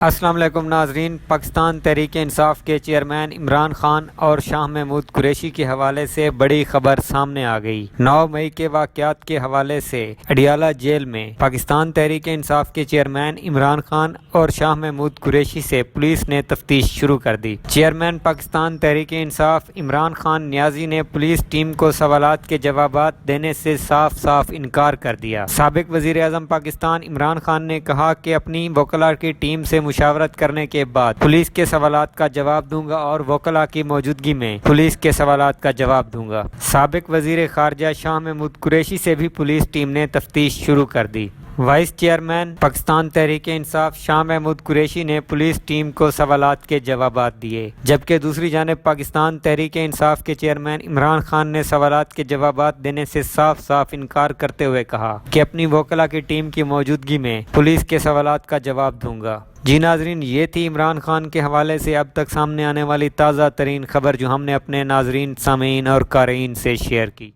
السلام علیکم ناظرین، پاکستان تحریک انصاف کے چیئرمین عمران خان اور شاہ محمود قریشی کے حوالے سے بڑی خبر سامنے آ گئی۔ 9 مئی کے واقعات کے حوالے سے اڈیالہ جیل میں پاکستان تحریک انصاف کے چیئرمین عمران خان اور شاہ محمود قریشی سے پولیس نے تفتیش شروع کر دی۔ چیئرمین پاکستان تحریک انصاف عمران خان نیازی نے پولیس ٹیم کو سوالات کے جوابات دینے سے صاف انکار کر دیا۔ سابق وزیر اعظم پاکستان عمران خان نے کہا کہ اپنی وکلاء کی ٹیم سے مشاورت کرنے کے بعد پولیس کے سوالات کا جواب دوں گا اور وکلاء کی موجودگی میں پولیس کے سوالات کا جواب دوں گا۔ سابق وزیر خارجہ شاہ محمود قریشی سے بھی پولیس ٹیم نے تفتیش شروع کر دی۔ وائس چیئرمین پاکستان تحریک انصاف شاہ محمود قریشی نے پولیس ٹیم کو سوالات کے جوابات دیے، جبکہ دوسری جانب پاکستان تحریک انصاف کے چیئرمین عمران خان نے سوالات کے جوابات دینے سے صاف انکار کرتے ہوئے کہا کہ اپنی وکلاء کی ٹیم کی موجودگی میں پولیس کے سوالات کا جواب دوں گا۔ جی ناظرین، یہ تھی عمران خان کے حوالے سے اب تک سامنے آنے والی تازہ ترین خبر جو ہم نے اپنے ناظرین، سامعین اور قارئین سے شیئر کی۔